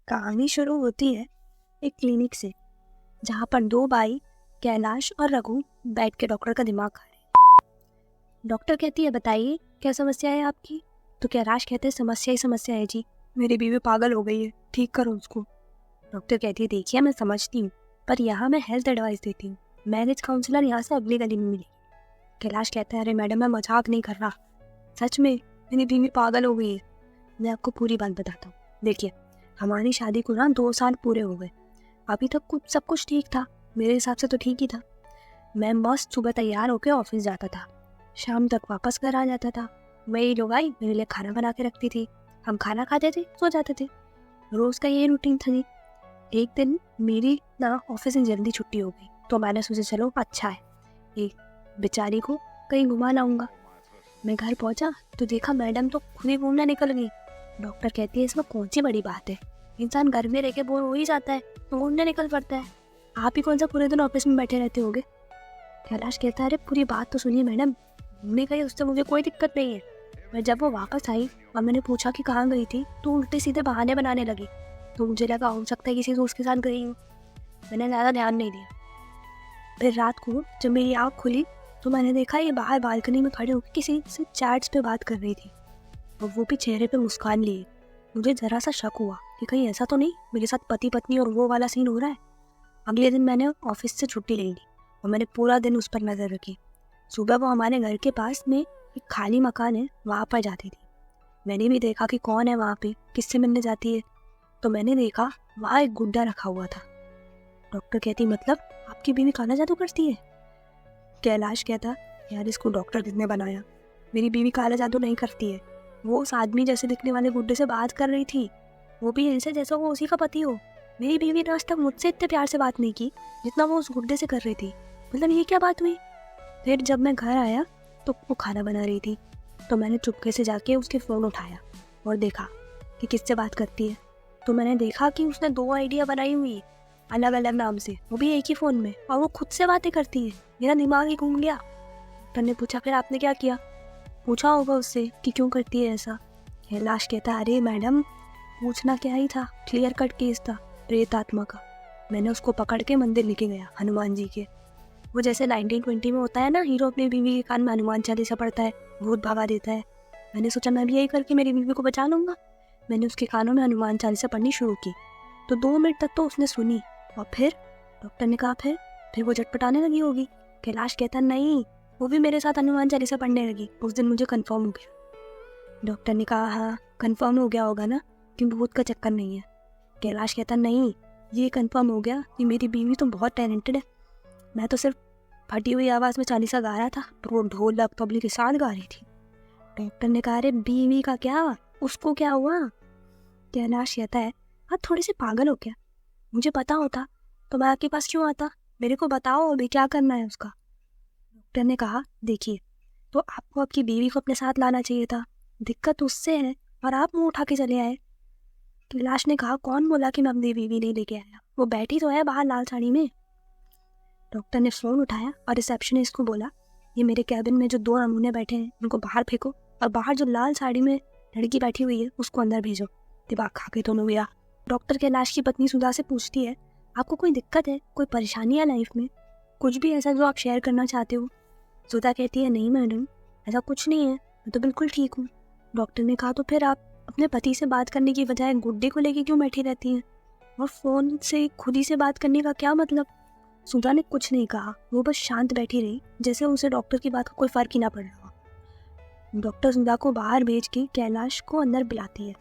कहानी शुरू होती है एक क्लिनिक से, जहाँ पर दो भाई कैलाश और रघु बैठ के डॉक्टर का दिमाग खा रहे हैं। डॉक्टर कहती है, बताइए क्या समस्या है आपकी। तो कैलाश कहते हैं, समस्या ही समस्या है जी, मेरी बीवी पागल हो गई है, ठीक करो उसको। डॉक्टर कहती है, देखिए मैं समझती हूँ, पर यहाँ मैं हेल्थ एडवाइस देती हूँ, मैरिज काउंसलर यहाँ से अगली गली में मिलेगी। कैलाश कहता है, अरे मैडम मैं मजाक नहीं कर रहा, सच में मेरी बीवी पागल हो गई है। मैं आपको पूरी बात बताता हूँ। देखिए, हमारी शादी को ना 2 साल पूरे हो गए, अभी तक सब कुछ ठीक था, मेरे हिसाब से तो ठीक ही था। मैं मस्त सुबह तैयार होकर ऑफिस जाता था, शाम तक वापस घर आ जाता था। मेरी लोगाई मेरे लिए खाना बना के रखती थी, हम खाना खाते थे, सो जाते थे। रोज का ये रूटीन था जी। एक दिन मेरी ना ऑफिस में जल्दी छुट्टी हो गई, तो मैंने सोचा चलो अच्छा है, एक बेचारी को कहीं घुमा लाऊंगा। मैं घर पहुंचा तो देखा मैडम तो खुद ही घूमने निकल गई। डॉक्टर कहती है, इसमें कौन सी बड़ी बात है, इंसान घर में रह के बोर हो ही जाता है तो घूमने निकल पड़ता है, आप ही कौन सा पूरे दिन ऑफिस में बैठे रहते होगे। कैलाश कहता है, अरे पूरी बात तो सुनिए मैडम, घूमने गई उससे मुझे कोई दिक्कत नहीं है। मैं जब वो वापस आई और मैंने पूछा कि कहाँ गई थी, तो उल्टे सीधे बहाने बनाने लगी। तो मुझे लगा हो सकता है किसी दोस्त के साथ गई हूँ, मैंने ज़्यादा ध्यान नहीं दिया। फिर रात को जब मेरी आँख खुली तो मैंने देखा ये बाहर बालकनी में खड़े होकर किसी से चैट्स पे बात कर रही थी, और वो भी चेहरे पे मुस्कान लिए। मुझे जरा सा शक हुआ कि कहीं ऐसा तो नहीं मेरे साथ पति पत्नी और वो वाला सीन हो रहा है। अगले दिन मैंने ऑफिस से छुट्टी ले ली और मैंने पूरा दिन उस पर नज़र रखी। सुबह वो हमारे घर के पास में एक खाली मकान है, वहाँ पर जाती थी। मैंने भी देखा कि कौन है वहाँ पे, किससे मिलने जाती है। तो मैंने देखा वहाँ एक गुड्डा रखा हुआ था। डॉक्टर कहती, मतलब आपकी बीवी काला जादू करती है। कैलाश कहता, यार इसको डॉक्टर किसने बनाया, मेरी बीवी काला जादू नहीं करती है। वो उस आदमी जैसे दिखने वाले गुड्डे से बात कर रही थी, वो भी ऐसे जैसा वो उसी का पति हो। मेरी बीवी ने आज तक मुझसे इतने प्यार से बात नहीं की जितना वो उस गुड्डे से कर रही थी। मतलब ये क्या बात हुई। फिर जब मैं घर आया तो वो खाना बना रही थी, तो मैंने चुपके से जाके उसके फ़ोन उठाया और देखा कि किससे बात करती है। तो मैंने देखा कि उसने 2 आइडिया बनाई हुई अलग अलग नाम से, वो भी एक ही फ़ोन में, और वो खुद से बातें करती है। मेरा दिमाग ही घूम गया। डॉक्टर ने पूछा, फिर आपने क्या किया। पूछा होगा उससे कि क्यों करती है ऐसा। कैलाश कहता, अरे मैडम पूछना क्या ही था, क्लियर कट केस था प्रेत आत्मा का। मैंने उसको पकड़ के मंदिर लेके गया हनुमान जी के। वो जैसे 1920 में होता है ना, हीरो अपनी बीवी के कान में हनुमान चालीसा पढ़ता है, भूत भगा देता है। मैंने सोचा मैं भी यही करके मेरी बीवी को बचा लूँगा। मैंने उसके कानों में हनुमान चालीसा पढ़नी शुरू की, तो 2 मिनट तक तो उसने सुनी, और फिर डॉक्टर ने कहा, फिर वो झटपटाने लगी होगी। कैलाश कहता, नहीं, वो भी मेरे साथ हनुमान चालीसा पढ़ने लगी। उस दिन मुझे कंफर्म हो गया। डॉक्टर ने कहा, हाँ कंफर्म हो गया होगा ना कि भूत का चक्कर नहीं है। कैलाश कहता, नहीं, ये कंफर्म हो गया कि मेरी बीवी तो बहुत टैलेंटेड है। मैं तो सिर्फ फटी हुई आवाज़ में चालीसा गा रहा था, पर वो ढोलक तबले के साथ गा रही थी। डॉक्टर ने कहा, अरे बीवी का क्या, उसको क्या हुआ। कैलाश कहता है, आप थोड़े से पागल हो क्या, मुझे पता होता तो मैं आपके पास क्यों आता, मेरे को बताओ अभी क्या करना है उसका। डॉक्टर ने कहा, देखिए, तो आपको आपकी बीवी को अपने साथ लाना चाहिए था, दिक्कत उससे है और आप मुंह उठा के चले आए। कैलाश ने कहा, कौन बोला कि मैं अपनी बीवी नहीं लेके आया, वो बैठी तो है बाहर लाल साड़ी में। डॉक्टर ने फ़ोन उठाया और रिसेप्शनिस्ट को बोला, ये मेरे कैबिन में जो 2 नमूने बैठे हैं उनको बाहर फेंको, और बाहर जो लाल साड़ी में लड़की बैठी हुई है उसको अंदर भेजो। दिमाग खा के दोनों भैया। डॉक्टर कैलाश की पत्नी सुधा से पूछती है, आपको कोई दिक्कत है, कोई परेशानी है लाइफ में, कुछ भी ऐसा जो आप शेयर करना चाहते हो। सुधा कहती है, नहीं मैडम, ऐसा कुछ नहीं है, मैं तो बिल्कुल ठीक हूँ। डॉक्टर ने कहा, तो फिर आप अपने पति से बात करने की बजाय गुड्डे को लेके क्यों बैठी रहती हैं, और फ़ोन से खुद ही से बात करने का क्या मतलब। सुधा ने कुछ नहीं कहा, वो बस शांत बैठी रही, जैसे उसे डॉक्टर की बात का कोई फ़र्क ही ना पड़ रहा हो। डॉक्टर सुधा को बाहर भेज के कैलाश को अंदर बुलाती है।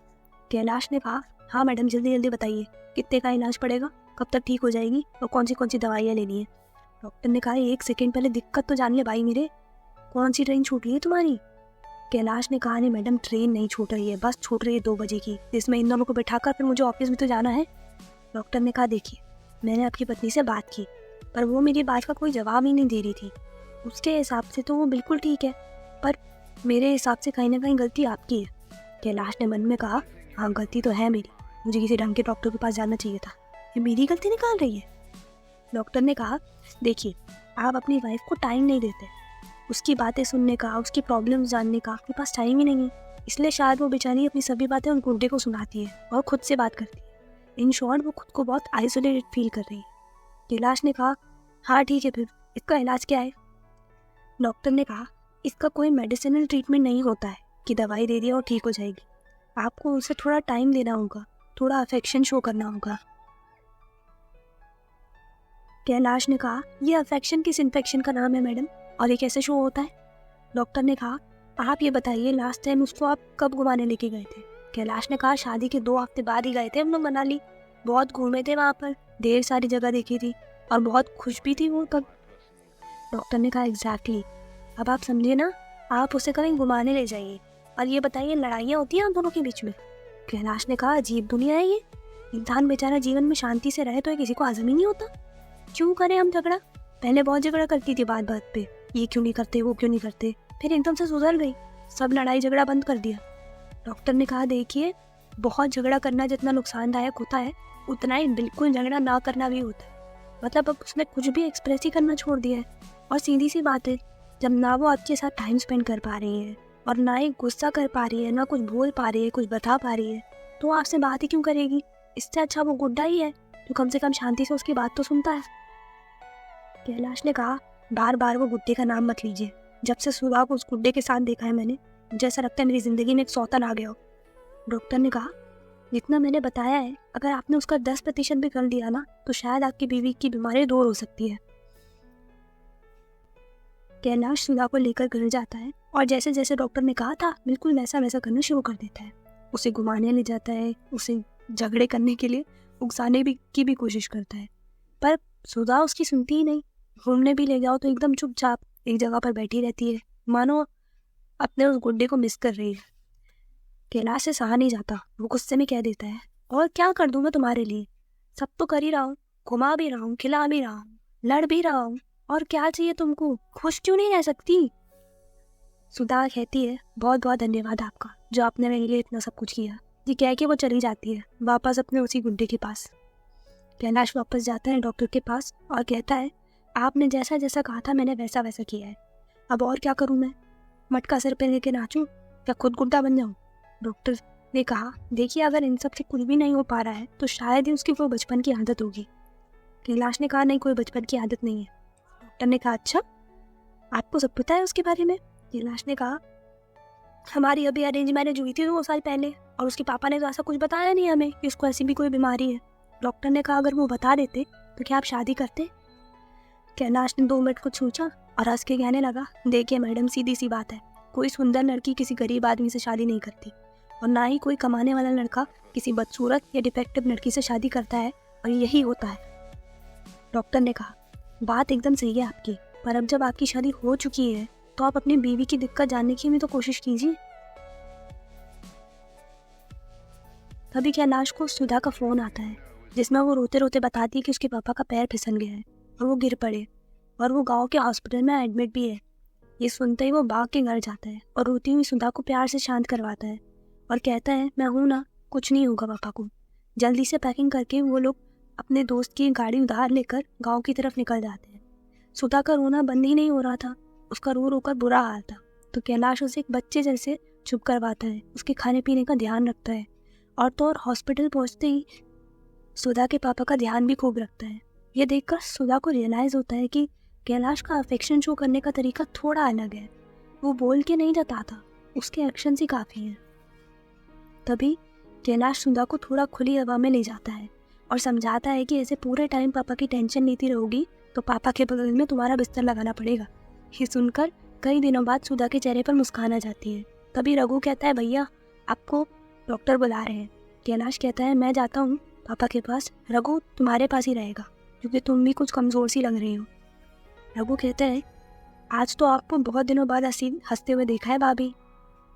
कैलाश ने कहा, हाँ मैडम जल्दी जल्दी बताइए, कितने का इलाज पड़ेगा, कब तक ठीक हो जाएगी, और कौन सी दवाइयाँ लेनी है। डॉक्टर ने कहा, 1 सेकेंड पहले दिक्कत तो जान ले भाई मेरे, कौन सी ट्रेन छूट रही है तुम्हारी। कैलाश ने कहा, नहीं मैडम ट्रेन नहीं छूट रही है, बस छूट रही है 2 बजे की, जिसमें इन दोनों को बैठाकर फिर मुझे ऑफिस में तो जाना है। डॉक्टर ने कहा, देखिए मैंने आपकी पत्नी से बात की, पर वो मेरी बात का कोई जवाब ही नहीं दे रही थी। उसके हिसाब से तो वो बिल्कुल ठीक है, पर मेरे हिसाब से कहीं ना कहीं गलती आपकी है। कैलाश ने मन में कहा, हाँ गलती तो है मेरी, मुझे किसी ढंग के डॉक्टर के पास जाना चाहिए था, ये मेरी गलती निकाल रही है। डॉक्टर ने कहा, देखिए आप अपनी वाइफ को टाइम नहीं देते, उसकी बातें सुनने का, उसकी प्रॉब्लम्स जानने का आपके पास टाइम ही नहीं है, इसलिए शायद वो बेचारी अपनी सभी बातें उन गुड्डे को सुनाती है और खुद से बात करती है। इन शॉर्ट वो खुद को बहुत आइसोलेटेड फील कर रही है। कैलाश ने कहा, हाँ ठीक है, फिर इसका इलाज क्या है? डॉक्टर ने कहा, इसका कोई मेडिसिनल ट्रीटमेंट नहीं होता है कि दवाई दे दिया और ठीक हो जाएगी। आपको उसे थोड़ा टाइम देना होगा, थोड़ा अफेक्शन शो करना होगा। कैलाश ने कहा, ये अफेक्शन किस इन्फेक्शन का नाम है मैडम, और ये कैसे शो होता है? डॉक्टर ने कहा, आप ये बताइए लास्ट टाइम उसको आप कब घुमाने लेके गए थे? कैलाश ने कहा, शादी के 2 हफ्ते बाद ही गए थे हम लोग मनाली। बहुत घूमे थे वहाँ पर, ढेर सारी जगह देखी थी और बहुत खुश भी थी वो तब। डॉक्टर ने कहा, एग्जैक्टली। अब आप समझे ना, आप उसे कहीं घुमाने ले जाइए। और ये बताइए, लड़ाइयाँ होती हैं आप दोनों के बीच में? कैलाश ने कहा, अजीब दुनिया है ये। इंसान बेचारा जीवन में शांति से रहे तो ये किसी को हजम ही नहीं होता। क्यों करें हम झगड़ा? पहले बहुत झगड़ा करती थी बात बात पे, ये क्यों नहीं करते, वो क्यों नहीं करते, फिर एकदम से सुधर गई, सब लड़ाई झगड़ा बंद कर दिया। डॉक्टर ने कहा, देखिए, बहुत झगड़ा करना जितना नुकसानदायक होता है उतना ही बिल्कुल झगड़ा ना करना भी होता है। मतलब अब उसने कुछ भी एक्सप्रेस ही करना छोड़ दिया है। और सीधी सी बात है, जब ना वो आपके साथ टाइम स्पेंड कर पा रही है और ना ही गुस्सा कर पा रही है, ना कुछ बोल पा रही है, कुछ बता पा रही है, तो आपसे बात ही क्यों करेगी? इससे अच्छा वो गुड्डा ही है जो कम से कम शांति से उसकी बात तो सुनता है। कैलाश ने कहा, बार बार वो गुड्डे का नाम मत लीजिए। जब से सुबह को उस गुड्डे के साथ देखा है मैंने, जैसा लगता है मेरी जिंदगी में एक सौतन आ गया हो। डॉक्टर ने कहा, जितना मैंने बताया है, अगर आपने उसका 10% भी कर दिया ना, तो शायद आपकी बीवी की बीमारी दूर हो सकती है। कैलाश सुधा को लेकर घर जाता है और जैसे जैसे डॉक्टर ने कहा था बिल्कुल वैसा वैसा करना शुरू कर देता है। उसे घुमाने ले जाता है, उसे झगड़े करने के लिए उकसाने की भी कोशिश करता है, पर सुधा उसकी सुनती ही नहीं। घूमने भी ले जाओ तो एकदम चुपचाप एक जगह पर बैठी रहती है, मानो अपने उस गुड्डे को मिस कर रही है। कैलाश से सहा नहीं जाता, वो गुस्से में कह देता है, और क्या कर दूं मैं तुम्हारे लिए? सब तो कर ही रहा हूँ, घुमा भी रहा हूँ, खिला भी रहा हूँ, लड़ भी रहा हूँ, और क्या चाहिए तुमको? खुश क्यों नहीं रह सकती? सुधा कहती है, बहुत बहुत धन्यवाद आपका, जो आपने मेरे लिए इतना सब कुछ किया। ये कह के वो चली जाती है वापस अपने उसी गुड्डे के पास। कैलाश वापस जाता है डॉक्टर के पास और कहता है, आपने जैसा जैसा कहा था मैंने वैसा वैसा किया है, अब और क्या करूं मैं? मटका सिर पे लेके नाचूं या खुद गुड्डा बन जाऊं? डॉक्टर ने कहा, देखिए, अगर इन सब से कुछ भी नहीं हो पा रहा है तो शायद ही उसकी कोई बचपन की आदत होगी। कैलाश ने कहा, नहीं, कोई बचपन की आदत नहीं है। डॉक्टर ने कहा, अच्छा, आपको सब पता है उसके बारे में? कैलाश ने कहा, हमारी अभी अरेंज मैरिज हुई थी 2 साल पहले और उसके पापा ने तो ऐसा कुछ बताया नहीं हमें कि उसको ऐसी भी कोई बीमारी है। डॉक्टर ने कहा, अगर वो बता देते तो क्या आप शादी करते? कैलाश ने 2 मिनट को सोचा और हंस के कहने लगा, देखिए मैडम, सीधी सी बात है, कोई सुंदर लड़की किसी गरीब आदमी से शादी नहीं करती, और ना ही कोई कमाने वाला लड़का किसी बदसूरत या डिफेक्टिव लड़की से शादी करता है, और यही होता है। डॉक्टर ने कहा, बात एकदम सही है आपकी, पर अब जब आपकी शादी हो चुकी है तो आप अपनी बीवी की दिक्कत जानने की भी तो कोशिश कीजिए। तभी कैलाश को सुधा का फोन आता है, जिसमें वो रोते रोते बताती है कि उसके पापा का पैर फिसल गया है और वो गिर पड़े और वो गांव के हॉस्पिटल में एडमिट भी है। ये सुनते ही वो भाग के घर जाता है और रोती हुई सुधा को प्यार से शांत करवाता है और कहता है, मैं हूं ना, कुछ नहीं होगा पापा को। जल्दी से पैकिंग करके वो लोग अपने दोस्त की गाड़ी उधार लेकर गांव की तरफ निकल जाते हैं। सुधा का रोना बंद ही नहीं हो रहा था, उसका रो रोकर बुरा हाल था। तो कैलाश उसे एक बच्चे जैसे चुप करवाता है, उसके खाने पीने का ध्यान रखता है, और तो और हॉस्पिटल पहुंचते ही सुधा के पापा का ध्यान भी खूब रखता है। ये देखकर सुधा को रियलाइज होता है कि कैलाश का अफेक्शन शो करने का तरीका थोड़ा अलग है। वो बोल के नहीं जताता, उसके एक्शन ही काफ़ी हैं। तभी कैलाश सुधा को थोड़ा खुली हवा में ले जाता है और समझाता है कि ऐसे पूरे टाइम पापा की टेंशन लेती रहोगी तो पापा के बगल में तुम्हारा बिस्तर लगाना पड़ेगा। ये सुनकर कई दिनों बाद सुधा के चेहरे पर मुस्कान आ जाती है। तभी रघु कहता है, भैया आपको डॉक्टर बुला रहे हैं। कैलाश कहता है, मैं जाता हूँ पापा के पास, रघु तुम्हारे पास ही रहेगा क्योंकि तुम भी कुछ कमज़ोर सी लग रही हो। रघु कहता है, आज तो आपको बहुत दिनों बाद हंसते हुए देखा है भाभी,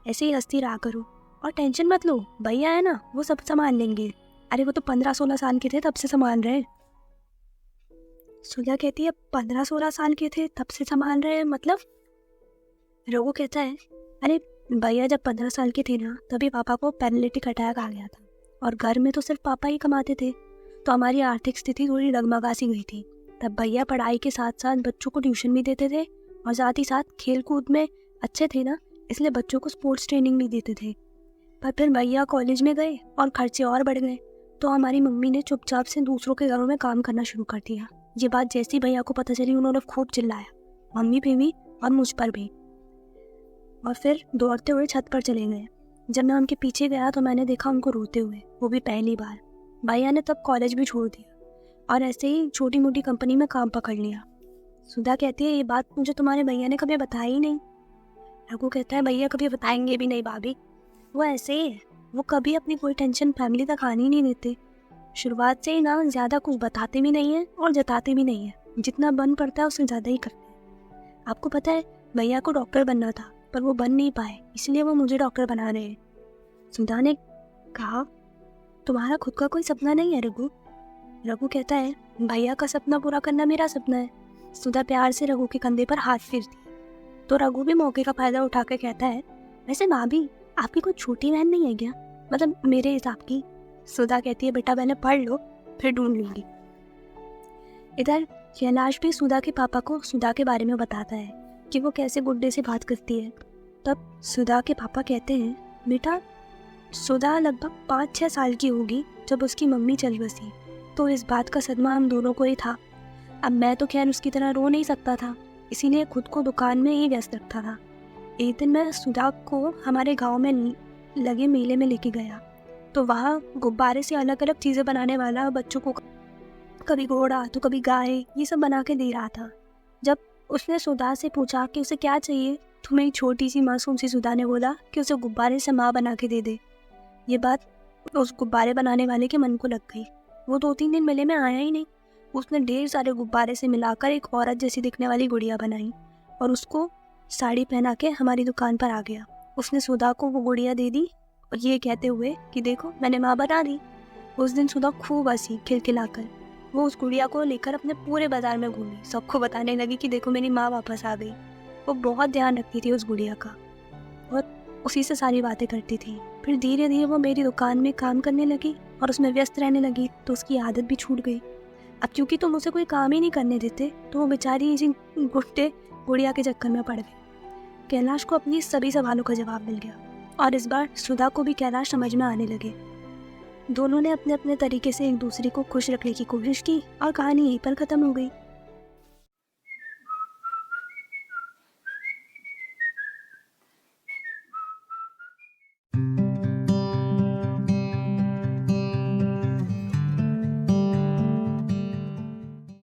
ऐसे ही हंसती रहा करो और टेंशन मत लो, भैया है ना, वो सब संभाल लेंगे। अरे वो तो 15-16 साल के थे तब से संभाल रहे। सुधा कहती है, 15-16 साल के थे तब से संभाल रहे मतलब? रघु कहता है, अरे भैया जब 15 साल के थे ना तभी पापा को पैरालिटिक अटैक आ गया था और घर में तो सिर्फ पापा ही कमाते थे, तो हमारी आर्थिक स्थिति थोड़ी डगमगा सी गई थी। तब भैया पढ़ाई के साथ साथ बच्चों को ट्यूशन भी देते थे और साथ ही साथ खेल कूद में अच्छे थे ना, इसलिए बच्चों को स्पोर्ट्स ट्रेनिंग भी देते थे। पर फिर भैया कॉलेज में गए और खर्चे और बढ़ गए, तो हमारी मम्मी ने चुपचाप से दूसरों के घरों में काम करना शुरू कर दिया। ये बात जैसे ही भैया को पता चली उन्होंने खूब चिल्लाया, मम्मी पे भी और मुझ पर भी, और फिर दौड़ते हुए छत पर चले गए। जब मैं उनके पीछे गया तो मैंने देखा उनको रोते हुए, वो भी पहली बार। भैया ने तब कॉलेज भी छोड़ दिया और ऐसे ही छोटी मोटी कंपनी में काम पकड़ लिया। सुधा कहती है, ये बात मुझे तुम्हारे भैया ने कभी बताई ही नहीं। रघु कहता है, भैया कभी बताएंगे भी नहीं भाभी, वो ऐसे ही है, वो कभी अपनी कोई टेंशन फैमिली तक आने नहीं देते। शुरुआत से ही ना ज़्यादा कुछ बताते भी नहीं है और जताते भी नहीं है, जितना बन पड़ता है उससे ज़्यादा ही करते हैं। आपको पता है भैया को डॉक्टर बनना था पर वो बन नहीं पाए, इसलिए वो मुझे डॉक्टर बना रहे हैं। सुधा ने कहा, तुम्हारा खुद का कोई सपना नहीं है रघु? रघु कहता है, भैया का सपना पूरा करना मेरा सपना है। सुधा प्यार से रघु के कंधे पर हाथ फेरती है तो रघु भी मौके का फायदा उठा कर कहता है, वैसे भाभी आपकी कोई छोटी बहन नहीं है क्या, मतलब मेरे हिसाब की? सुधा कहती है, बेटा पहले पढ़ लो फिर ढूंढ लूंगी। इधर कैलाश भी सुधा के पापा को सुधा के बारे में बताता है कि वो कैसे गुड्डे से बात करती है। तब सुधा के पापा कहते हैं, बेटा सुधा लगभग 5-6 साल की होगी जब उसकी मम्मी चली बसी, तो इस बात का सदमा हम दोनों को ही था। अब मैं तो खैर उसकी तरह रो नहीं सकता था, इसीलिए खुद को दुकान में ही व्यस्त रखता था। एक दिन मैं सुधा को हमारे गांव में लगे मेले में लेके गया तो वहाँ गुब्बारे से अलग अलग चीज़ें बनाने वाला बच्चों को कभी घोड़ा तो कभी गाय ये सब बना के दे रहा था। जब उसने सुधा से पूछा कि उसे क्या चाहिए तो मेरी छोटी सी मासूम सी सुधा ने बोला कि उसे गुब्बारे से माँ बना के दे दे। ये बात उस गुब्बारे बनाने वाले के मन को लग गई। वो 2-3 दिन मेले में आया ही नहीं। उसने ढेर सारे गुब्बारे से मिलाकर एक औरत जैसी दिखने वाली गुड़िया बनाई और उसको साड़ी पहना के हमारी दुकान पर आ गया। उसने सुधा को वो गुड़िया दे दी और ये कहते हुए कि देखो मैंने माँ बना दी। उस दिन सुधा खूब हंसी खिलखिलाकर। वो उस गुड़िया को लेकर अपने पूरे बाजार में घूमी, सबको बताने लगी कि देखो मेरी माँ वापस आ गई। वो बहुत ध्यान रखती थी उस गुड़िया का और उसी से सारी बातें करती थी। फिर धीरे धीरे वो मेरी दुकान में काम करने लगी और उसमें व्यस्त रहने लगी तो उसकी आदत भी छूट गई। अब क्योंकि तुम उसे कोई काम ही नहीं करने देते तो वो बेचारी इसी गुड़िया के चक्कर में पड़ गई। कैलाश को अपनी सभी सवालों का जवाब मिल गया और इस बार सुधा को भी कैलाश समझ में आने लगे। दोनों ने अपने अपने तरीके से एक दूसरे को खुश रखने की कोशिश की और कहानी यहीं पर ख़त्म हो गई।